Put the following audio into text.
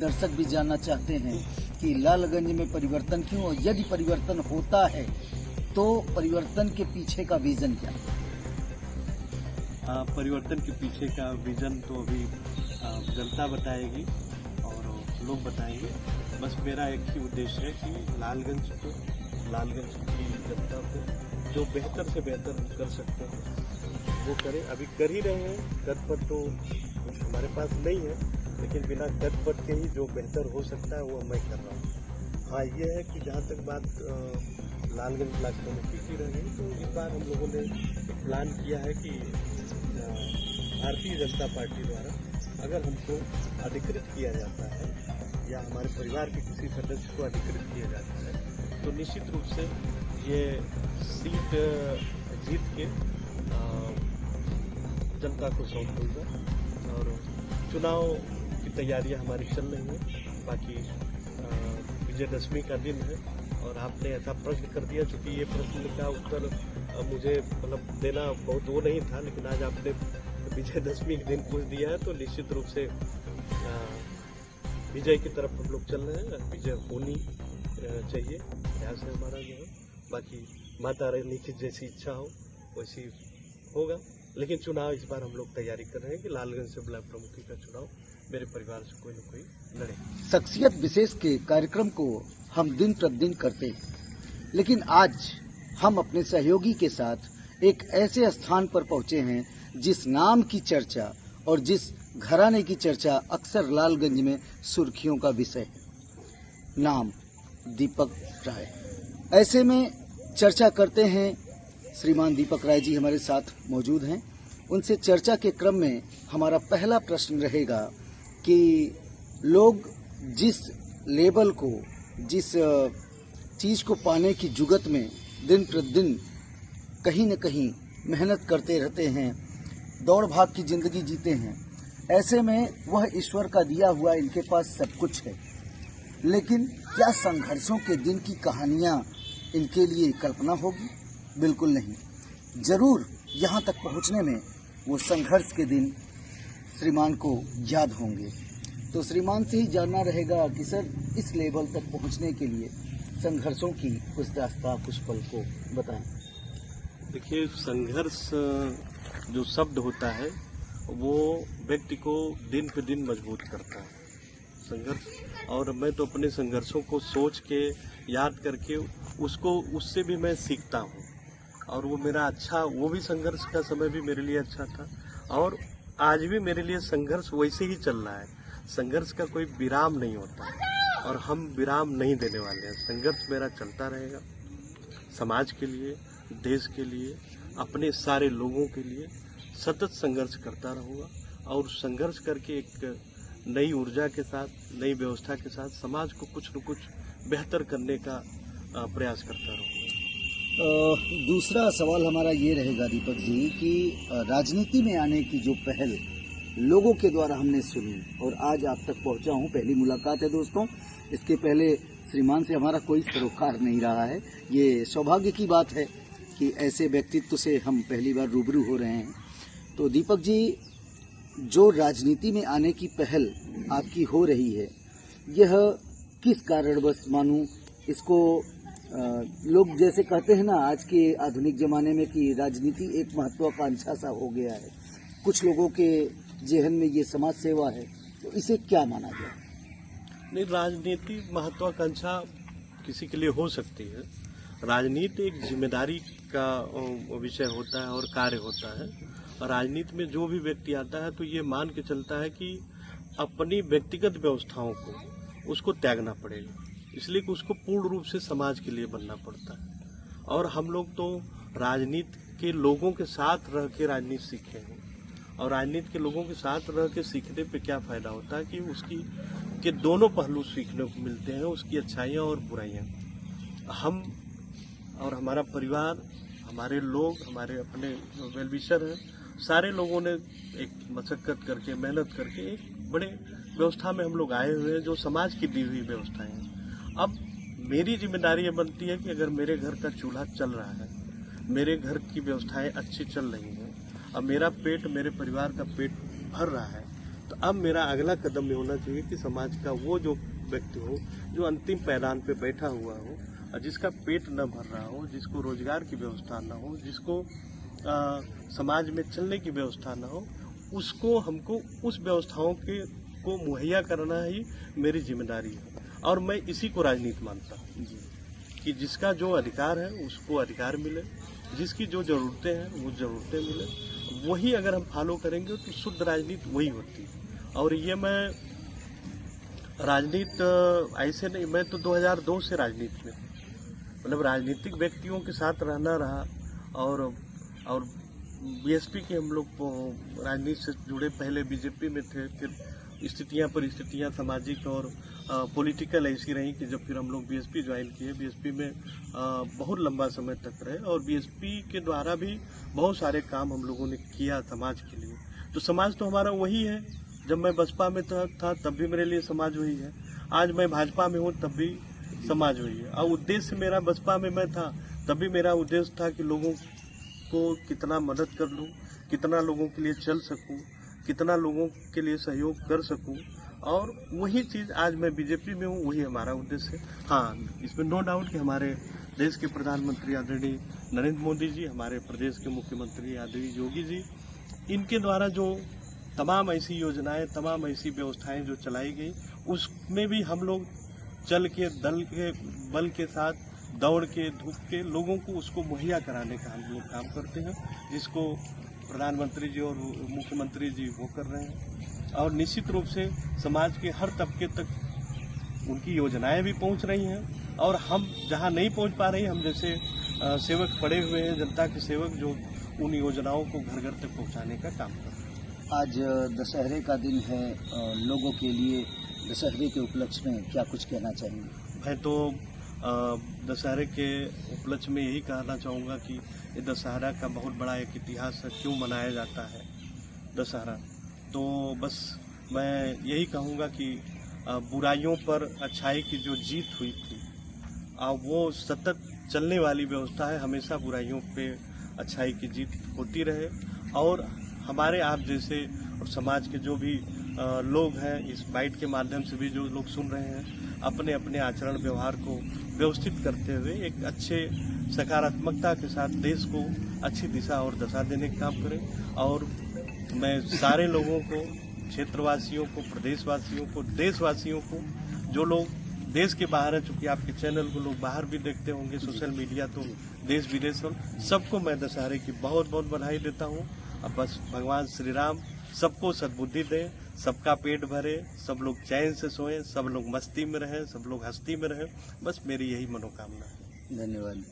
दर्शक भी जानना चाहते हैं कि लालगंज में परिवर्तन क्यों, और यदि परिवर्तन होता है तो परिवर्तन के पीछे का विजन क्या? परिवर्तन के पीछे का विजन तो अभी जनता बताएगी और लोग बताएंगे। बस मेरा एक ही उद्देश्य है कि लालगंज की जनता को जो बेहतर से बेहतर हम कर सकते हैं वो करें। अभी कर ही रहे हैं, गदपट तो कुछ हमारे पास नहीं है, लेकिन बिना गदपट के ही जो बेहतर हो सकता है वो मैं कर रहा हूँ। हाँ, ये है कि जहाँ तक बात लालगंज ब्लॉक कमेटी की रही, तो इस बार हम लोगों ने एक प्लान किया है कि भारतीय जनता पार्टी द्वारा अगर हमको अधिकृत किया जाता है या हमारे परिवार के किसी सदस्य को अधिकृत किया जाता है तो निश्चित रूप से ये सीट जीत के जनता को सौंप दूंगा। और चुनाव की तैयारियां हमारी चल रही हैं। बाकी विजयदशमी का दिन है और आपने ऐसा प्रश्न कर दिया, चूंकि ये प्रश्न का उत्तर मुझे मतलब देना बहुत वो नहीं था, लेकिन आज आपने विजयदशमी के दिन पूछ दिया है तो निश्चित रूप से विजय की तरफ हम लोग चल रहे हैं। विजय होनी चाहिए, प्रयास है हमारा जो है। बाकी माता रानी की जैसी इच्छा हो वैसी होगा, लेकिन चुनाव इस बार हम लोग तैयारी कर रहे हैं कि लालगंज से ब्लॉक प्रमुखी का चुनाव मेरे परिवार से कोई न कोई लड़े। शख्सियत विशेष के कार्यक्रम को हम दिन प्रतिदिन करते हैं, लेकिन आज हम अपने सहयोगी के साथ एक ऐसे स्थान पर पहुंचे हैं जिस नाम की चर्चा और जिस घराने की चर्चा अक्सर लालगंज में सुर्खियों का विषय है। नाम दीपक राय। ऐसे में चर्चा करते हैं। श्रीमान दीपक राय जी हमारे साथ मौजूद हैं। उनसे चर्चा के क्रम में हमारा पहला प्रश्न रहेगा कि लोग जिस लेवल को, जिस चीज को पाने की जुगत में दिन प्रतिदिन कहीं न कहीं मेहनत करते रहते हैं, दौड़ भाग की जिंदगी जीते हैं, ऐसे में वह ईश्वर का दिया हुआ इनके पास सब कुछ है, लेकिन क्या संघर्षों के दिन की कहानियां इनके लिए कल्पना होगी? बिल्कुल नहीं। जरूर यहाँ तक पहुँचने में वो संघर्ष के दिन श्रीमान को याद होंगे। तो श्रीमान से ही जानना रहेगा कि सर, इस लेवल तक पहुँचने के लिए संघर्षों की कुछ दास्तां, कुछ पल को बताएं। देखिए, संघर्ष जो शब्द होता है वो व्यक्ति को दिन पे दिन मजबूत करता है, संघर्ष। और मैं तो अपने संघर्षों को सोच के, याद करके उससे भी मैं सीखता हूँ। और वो मेरा अच्छा, वो भी संघर्ष का समय भी मेरे लिए अच्छा था और आज भी मेरे लिए संघर्ष वैसे ही चल रहा है। संघर्ष का कोई विराम नहीं होता और हम विराम नहीं देने वाले हैं। संघर्ष मेरा चलता रहेगा, समाज के लिए, देश के लिए, अपने सारे लोगों के लिए सतत संघर्ष करता रहूँगा और संघर्ष करके एक नई ऊर्जा के साथ, नई व्यवस्था के साथ समाज को कुछ न कुछ बेहतर करने का प्रयास करता रहूँगा। दूसरा सवाल हमारा ये रहेगा दीपक जी कि राजनीति में आने की जो पहल लोगों के द्वारा हमने सुनी और आज आप तक पहुंचा हूं, पहली मुलाकात है दोस्तों। इसके पहले श्रीमान से हमारा कोई सरोकार नहीं रहा है। ये सौभाग्य की बात है कि ऐसे व्यक्तित्व से हम पहली बार रूबरू हो रहे हैं। तो दीपक जी, जो राजनीति में आने की पहल आपकी हो रही है, यह किस कारणवश मानूं इसको? लोग जैसे कहते हैं ना आज के आधुनिक जमाने में कि राजनीति एक महत्वाकांक्षा सा हो गया है, कुछ लोगों के जेहन में ये समाज सेवा है, तो इसे क्या माना जाए? नहीं, राजनीति महत्वाकांक्षा किसी के लिए हो सकती है। राजनीति एक जिम्मेदारी का विषय होता है और कार्य होता है। और राजनीति में जो भी व्यक्ति आता है तो ये मान के चलता है कि अपनी व्यक्तिगत व्यवस्थाओं को उसको त्यागना पड़ेगा, इसलिए कि उसको पूर्ण रूप से समाज के लिए बनना पड़ता है। और हम लोग तो राजनीति के लोगों के साथ रह के राजनीति सीखे हैं और राजनीति के लोगों के साथ रह के सीखने पे क्या फायदा होता है कि उसकी के दोनों पहलू सीखने को मिलते हैं, उसकी अच्छाइयाँ और बुराइयाँ। हम और हमारा परिवार, हमारे लोग, हमारे अपने वेल विशर हैं, सारे लोगों ने एक मशक्कत करके, मेहनत करके एक बड़े व्यवस्था में हम लोग आए हुए हैं जो समाज की दी हुई व्यवस्थाएं हैं। अब मेरी जिम्मेदारी ये बनती है कि अगर मेरे घर का चूल्हा चल रहा है, मेरे घर की व्यवस्थाएं अच्छी चल रही हैं, अब मेरा पेट, मेरे परिवार का पेट भर रहा है, तो अब मेरा अगला कदम ये होना चाहिए कि समाज का वो जो व्यक्ति हो जो अंतिम पैदान पे बैठा हुआ हो और जिसका पेट न भर रहा हो, जिसको रोजगार की व्यवस्था न हो, जिसको समाज में चलने की व्यवस्था न हो, उसको हमको उस व्यवस्थाओं को मुहैया करना ही मेरी जिम्मेदारी है। और मैं इसी को राजनीति मानता हूँ कि जिसका जो अधिकार है उसको अधिकार मिले, जिसकी जो ज़रूरतें हैं वो ज़रूरतें मिले, वही अगर हम फॉलो करेंगे तो शुद्ध राजनीति वही होती है। और ये मैं राजनीति ऐसे नहीं, मैं तो 2002 से राजनीति में, मतलब राजनीतिक व्यक्तियों के साथ रहना रहा और बीएसपी के हम लोग राजनीति से जुड़े, पहले बीजेपी में थे, फिर स्थितियां परिस्थितियां सामाजिक और पॉलिटिकल ऐसी रही कि जब फिर हम लोग बीएसपी ज्वाइन किए, बीएसपी में बहुत लंबा समय तक रहे और बीएसपी के द्वारा भी बहुत सारे काम हम लोगों ने किया समाज के लिए। तो समाज तो हमारा वही है, जब मैं बसपा में था तब भी मेरे लिए समाज वही है, आज मैं भाजपा में हूँ तब भी समाज वही है। और उद्देश्य मेरा बसपा में मैं था तब भी मेरा उद्देश्य था कि लोगों को कितना मदद कर लूँ, कितना लोगों के लिए चल सकूँ, कितना लोगों के लिए सहयोग कर सकूं, और वही चीज़ आज मैं बीजेपी में हूँ, वही हमारा उद्देश्य है। हाँ, इसमें नो डाउट कि हमारे देश के प्रधानमंत्री आदरणीय नरेंद्र मोदी जी, हमारे प्रदेश के मुख्यमंत्री आदरणीय योगी जी, इनके द्वारा जो तमाम ऐसी योजनाएं, तमाम ऐसी व्यवस्थाएं जो चलाई गई, उसमें भी हम लोग चल के दल के बल के साथ दौड़ के धूप के लोगों को उसको मुहैया कराने का हम लोग काम करते हैं, जिसको प्रधानमंत्री जी और मुख्यमंत्री जी वो कर रहे हैं। और निश्चित रूप से समाज के हर तबके तक उनकी योजनाएं भी पहुंच रही हैं और हम जहां नहीं पहुंच पा रही, हम जैसे सेवक पड़े हुए हैं, जनता के सेवक, जो उन योजनाओं को घर घर तक पहुंचाने का काम कर रहे हैं। आज दशहरे का दिन है, लोगों के लिए दशहरे के उपलक्ष्य में क्या कुछ कहना चाहेंगे? मैं तो दशहरे के उपलक्ष्य में यही कहना चाहूँगा कि ये दशहरा का बहुत बड़ा एक इतिहास है, क्यों मनाया जाता है दशहरा। तो बस मैं यही कहूँगा कि बुराइयों पर अच्छाई की जो जीत हुई थी, वो सतत चलने वाली व्यवस्था है, हमेशा बुराइयों पे अच्छाई की जीत होती रहे। और हमारे आप जैसे और समाज के जो भी लोग हैं, इस बाइट के माध्यम से भी जो लोग सुन रहे हैं, अपने अपने आचरण व्यवहार को व्यवस्थित करते हुए एक अच्छे सकारात्मकता के साथ देश को अच्छी दिशा और दशा देने का काम करें। और मैं सारे लोगों को, क्षेत्रवासियों को, प्रदेशवासियों को, देशवासियों को, जो लोग देश के बाहर है, चूंकि आपके चैनल को लोग बाहर भी देखते होंगे, सोशल मीडिया, तो देश विदेश में सबको मैं दशहरे की बहुत बहुत बधाई देता हूँ। अब बस भगवान श्री राम सबको सद्बुद्धि दें, सबका पेट भरे, सब लोग चैन से सोएं, सब लोग मस्ती में रहें, सब लोग हस्ती में रहें, बस मेरी यही मनोकामना है। धन्यवाद।